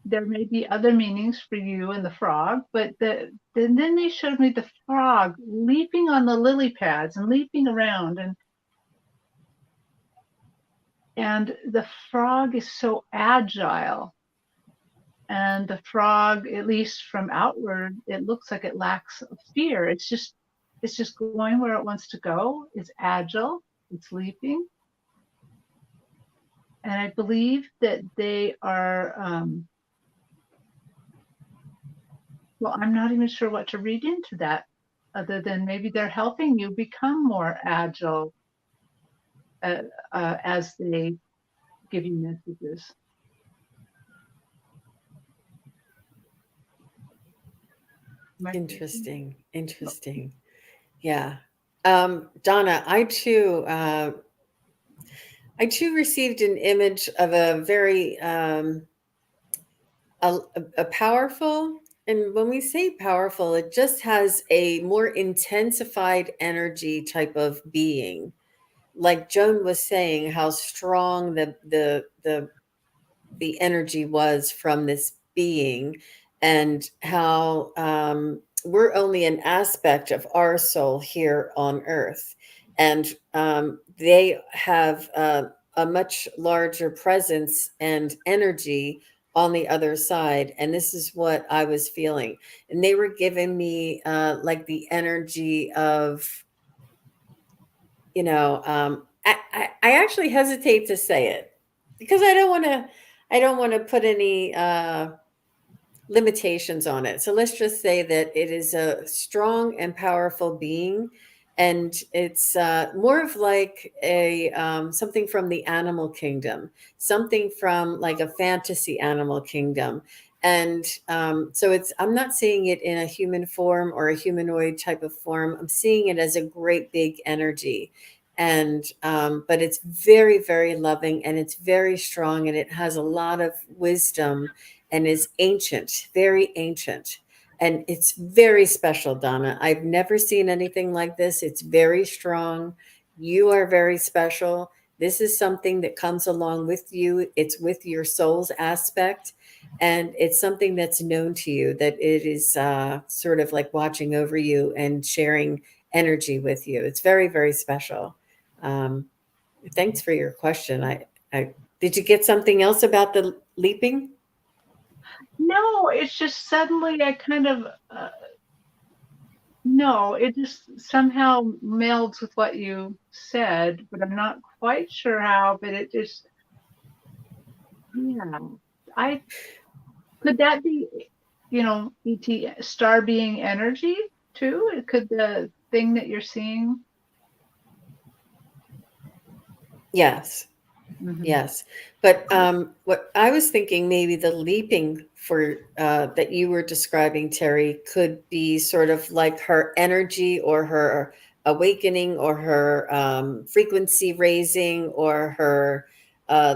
there may be other meanings for you and the frog, but then they showed me the frog leaping on the lily pads and leaping around, and the frog is so agile. And the frog, at least from outward, it looks like it lacks fear. It's just going where it wants to go. It's agile. It's leaping. And I believe that they are, well, I'm not even sure what to read into that, other than maybe they're helping you become more agile as they give you messages. Interesting. Yeah. Donna, I too received an image of a very a powerful, and when we say powerful, it just has a more intensified energy type of being. Like Joan was saying, how strong the energy was from this being, and how we're only an aspect of our soul here on earth, and they have a much larger presence and energy on the other side. And this is what I was feeling, and they were giving me like the energy of, I actually hesitate to say it because I don't want to put any limitations on it. So let's just say that it is a strong and powerful being, and it's more of like a something from the animal kingdom, something from like a fantasy animal kingdom. And so I'm not seeing it in a human form or a humanoid type of form. I'm seeing it as a great big energy. And but it's very, very loving, and it's very strong, and it has a lot of wisdom, and is ancient, very ancient. And it's very special, Donna. I've never seen anything like this. It's very strong. You are very special. This is something that comes along with you. It's with your soul's aspect. And it's something that's known to you, that it is sort of like watching over you and sharing energy with you. It's very, very special. Thanks for your question. I did you get something else about the leaping? No, it's just suddenly I kind of, no, it just somehow melds with what you said, but I'm not quite sure how, but it just, yeah. Could that be, ET star being energy too? Could the thing that you're seeing? Yes. Mhm. Yes. But what I was thinking, maybe the leaping for that you were describing, Terry, could be sort of like her energy or her awakening or her frequency raising or her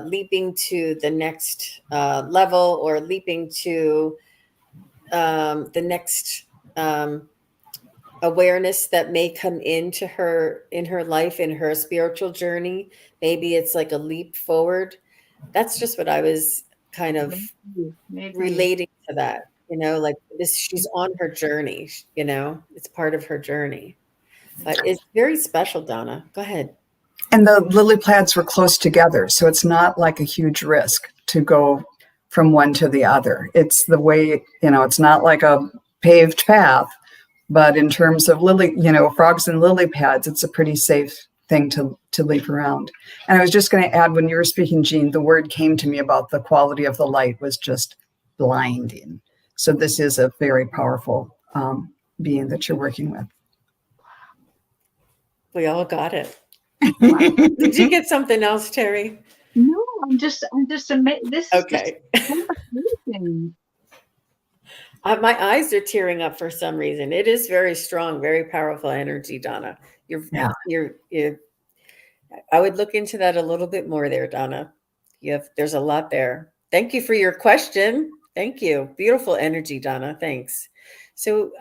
leaping to the next level, or leaping to the next awareness that may come into her in her life, in her spiritual journey. Maybe it's like a leap forward. That's just what I was kind of Maybe. relating to that, like this, she's on her journey, it's part of her journey. But it's very special, Donna. Go ahead. And the lily pads were close together, so it's not like a huge risk to go from one to the other. It's the way, it's not like a paved path, but in terms of frogs and lily pads, it's a pretty safe thing to leave around. And I was just going to add, when you were speaking, Jean, the word came to me about the quality of the light was just blinding. So this is a very powerful being that you're working with. We all got it. Wow. Did you get something else, Terri? No, I'm just amazed. This is Okay. just so amazing. My eyes are tearing up for some reason. It is very strong, very powerful energy, Donna. Yeah. I would look into that a little bit more there, Donna. There's a lot there. Thank you for your question. Thank you. Beautiful energy, Donna. Thanks. So,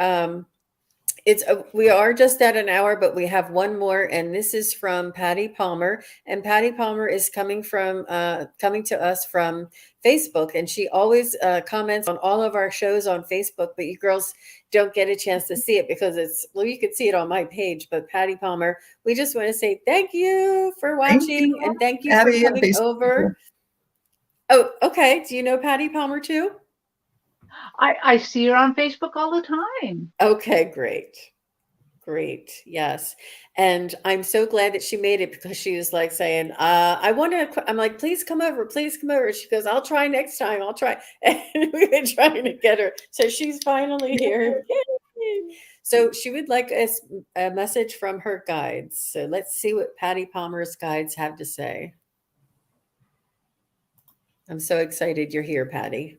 we are just at an hour, but we have one more, and this is from Patty Palmer. And Patty Palmer is coming to us from Facebook, and she always comments on all of our shows on Facebook. But you girls don't get a chance to see it because you can see it on my page. But Patty Palmer, we just want to say thank you for watching, and thank you Patty, for coming over. Oh, okay. Do you know Patty Palmer too? I see her on Facebook all the time. Okay, great. Great. Yes. And I'm so glad that she made it because she was like saying, I'm like, please come over. Please come over. She goes, I'll try next time. I'll try. And we've been trying to get her. So she's finally here. Yay. So she would like a message from her guides. So let's see what Patty Palmer's guides have to say. I'm so excited you're here, Patty.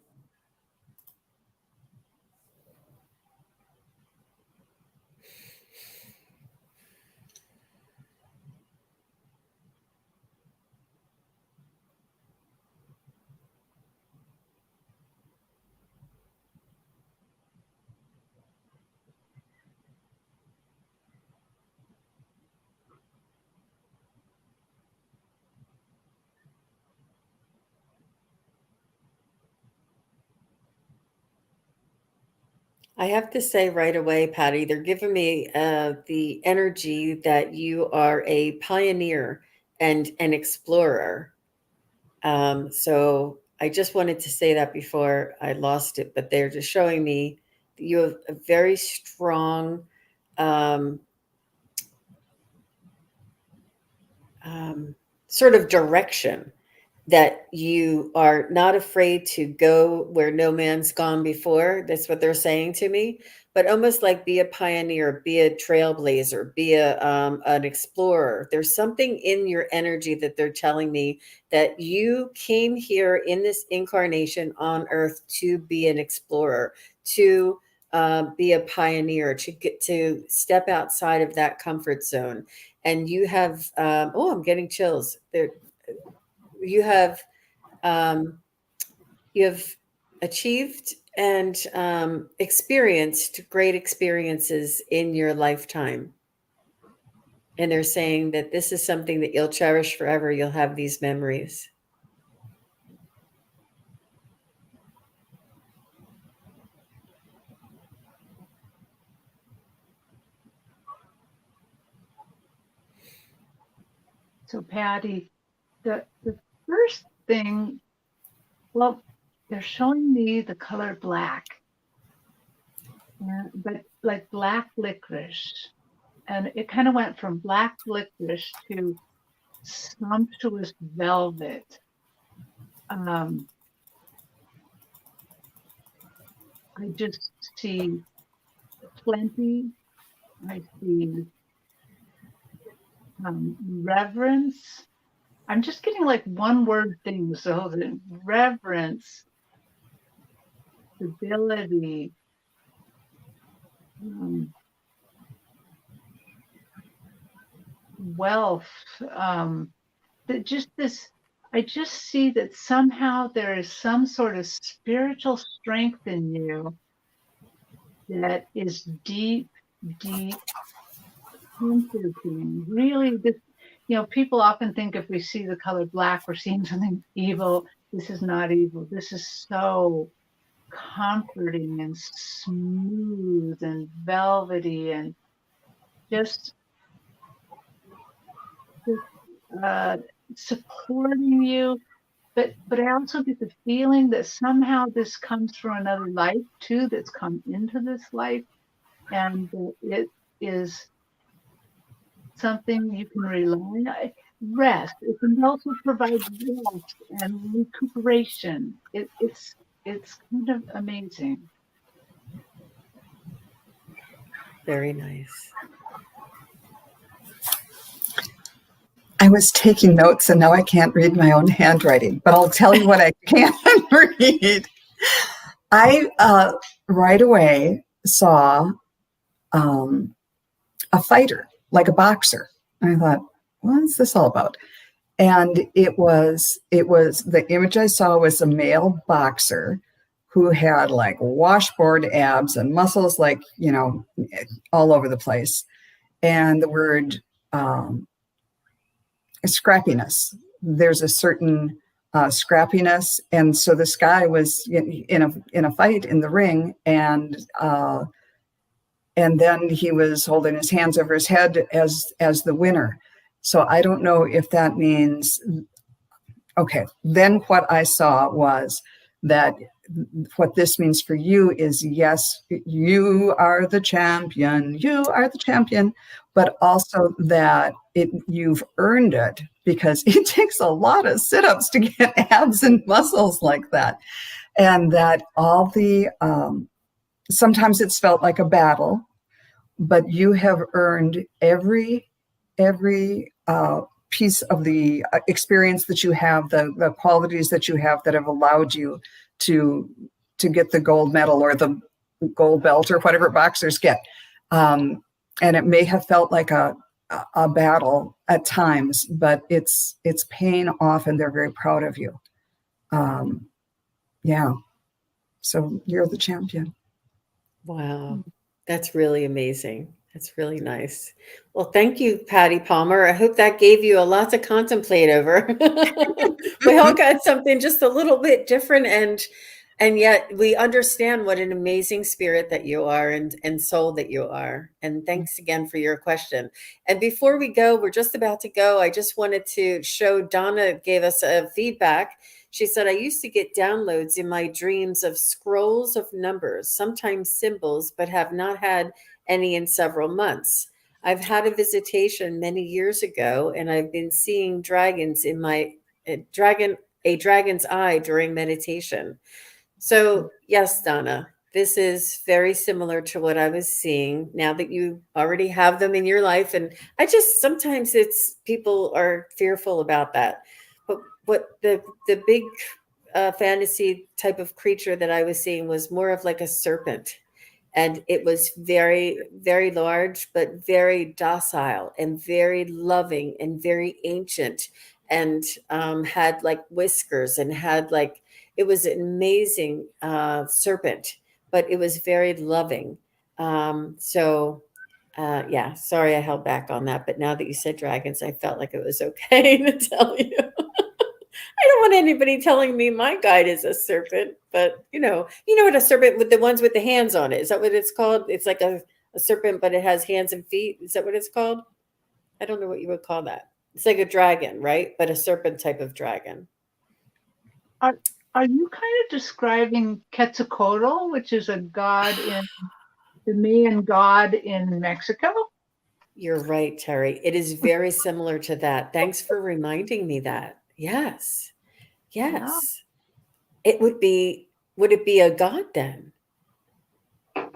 I have to say right away, Patty, they're giving me the energy that you are a pioneer and an explorer. So I just wanted to say that before I lost it, but they're just showing me that you have a very strong um, sort of direction, that you are not afraid to go where no man's gone before. That's what they're saying to me. But almost like be a pioneer, be a trailblazer, be an explorer. There's something in your energy that they're telling me that you came here in this incarnation on Earth to be an explorer, to be a pioneer, to get to step outside of that comfort zone. And you have, I'm getting chills. You have um, you have achieved and experienced great experiences in your lifetime, and they're saying that this is something that you'll cherish forever. You'll have these memories. So Patty, the first thing, well, they're showing me the color black, but like black licorice. And it kind of went from black licorice to sumptuous velvet. I just see plenty. I see reverence. I'm just getting like one word things. So the reverence, stability, wealth, just this, I just see that somehow there is some sort of spiritual strength in you that is deep, deep, comforting. Really, this, people often think if we see the color black, we're seeing something evil. This is not evil. This is so comforting and smooth and velvety and just just supporting you. But I also get the feeling that somehow this comes from another life too, that's come into this life, and that it is something you can rely on. Rest. It can also provide rest and recuperation. It's kind of amazing. Very nice. I was taking notes and now I can't read my own handwriting, but I'll tell you what I can read. I right away saw a fighter, like a boxer. And I thought, what's this all about? And it was the image I saw was a male boxer who had like washboard abs and muscles like, all over the place. And the word scrappiness. There's a certain scrappiness, and so this guy was in a fight in the ring, and then he was holding his hands over his head as the winner. So I don't know if that means. Okay, then what I saw was that what this means for you is, yes, you are the champion, but also that you've earned it, because it takes a lot of sit-ups to get abs and muscles like that. And that all the, sometimes it's felt like a battle, but you have earned every piece of the experience that you have, the qualities that you have that have allowed you to get the gold medal or the gold belt or whatever boxers get. And it may have felt like a battle at times, but it's paying off, and they're very proud of you. Yeah. So you're the champion. Wow. That's really amazing. That's really nice. Well, thank you, Patty Palmer. I hope that gave you a lot to contemplate over. We all got something just a little bit different, and yet we understand what an amazing spirit that you are, and soul that you are. And thanks again for your question. And before we go, we're just about to go. I just wanted to show, Donna gave us a feedback. She said, I used to get downloads in my dreams of scrolls of numbers, sometimes symbols, but have not had any in several months. I've had a visitation many years ago, and I've been seeing dragons in my dragon's eye during meditation. So yes, Donna, this is very similar to what I was seeing now that you already have them in your life. And I just, sometimes it's, people are fearful about that. But what the big fantasy type of creature that I was seeing was more of like a serpent. And it was very, very large, but very docile and very loving and very ancient, and had like whiskers, and had like, it was an amazing serpent, but it was very loving. Yeah, sorry I held back on that. But now that you said dragons, I felt like it was okay to tell you. I don't want anybody telling me my guide is a serpent, but you know what a serpent with the ones with the hands on it, is that what it's called? It's like a serpent, but it has hands and feet. Is that what it's called? I don't know what you would call that. It's like a dragon, right? But a serpent type of dragon. Are you kind of describing Quetzalcoatl, which is a god in the Mayan god in Mexico? You're right, Terry. It is very similar to that. Thanks for reminding me that. Yes. Yes. It would be it be a god then?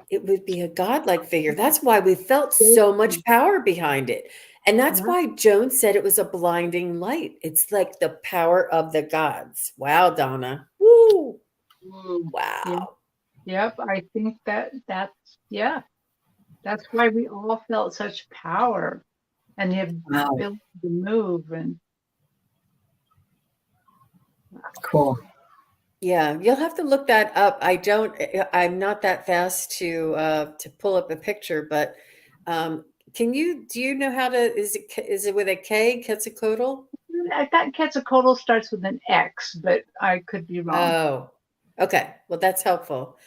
It would be a godlike figure. That's why we felt so much power behind it. And that's why Joan said it was a blinding light. It's like the power of the gods. Wow, Donna. Woo. Wow. Yep. I think that's why we all felt such power, and the ability to move. And Cool. Yeah, you'll have to look that up. I'm not that fast to pull up a picture, but do you know how to, is it with a K, Quetzalcoatl? I thought Quetzalcoatl starts with an X, but I could be wrong. Oh, okay. Well, that's helpful.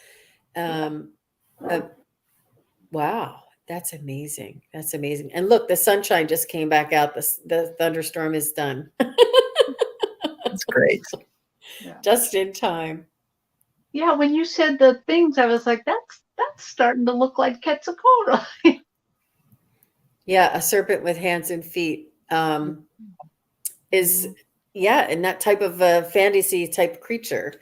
Wow. That's amazing. That's amazing. And look, the sunshine just came back out. The thunderstorm is done. It's great. Yeah. Just in time. Yeah, when you said the things, I was like, that's starting to look like Quetzalcoatl. Yeah, a serpent with hands and feet is, yeah, and that type of fantasy type creature.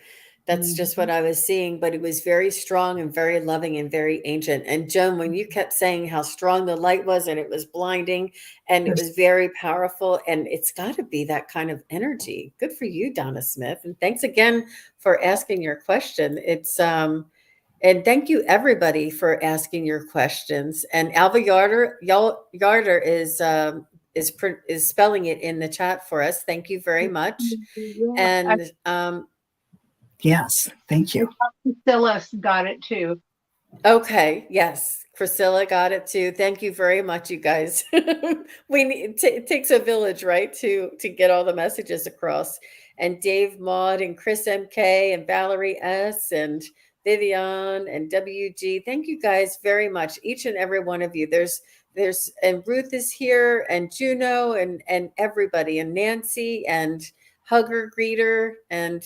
That's just what I was seeing, but it was very strong and very loving and very ancient. And Joan, when you kept saying how strong the light was and it was blinding and it was very powerful, and it's got to be that kind of energy. Good for you, Donna Smith. And thanks again for asking your question. And thank you everybody for asking your questions. And Alva Yarder is spelling it in the chat for us. Thank you very much. Yeah, And Yes, thank you. Priscilla got it too. okay, yes, Priscilla got it too. Thank you very much, you guys. We need it takes a village, right, to get all the messages across. And Dave Maud and Chris MK and Valerie S and Vivian and WG. Thank you guys very much, each and every one of you. There's and Ruth is here and Juno and everybody and Nancy and Hugger Greeter and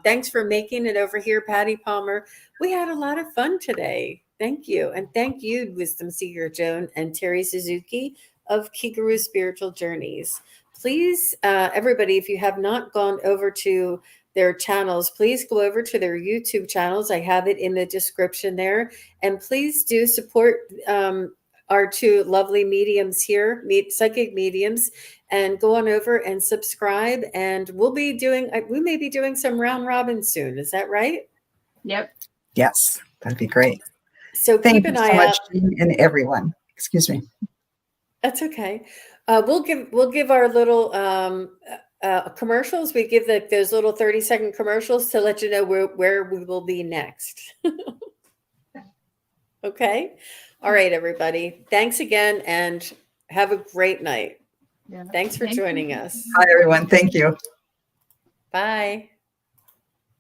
thanks for making it over here, Patty Palmer. We had a lot of fun today. Thank you. And thank you, Wisdom Seeker Joan and Terri Suzuki of Kigaru Spiritual Journeys. Please, everybody, if you have not gone over to their channels, please go over to their YouTube channels. I have it in the description there. And please do support our two lovely mediums here, psychic mediums, and go on over and subscribe. And we may be doing some round robin soon. Is that right? Yep. Yes, that'd be great. So Thank keep you an so eye much, out. Jean, and everyone. Excuse me. That's okay. We'll give our little commercials. We give those little 30-second commercials to let you know where we will be next. Okay. All right, everybody. Thanks again and have a great night. Yeah. Thanks for joining us. Hi, everyone. Thank you. Bye.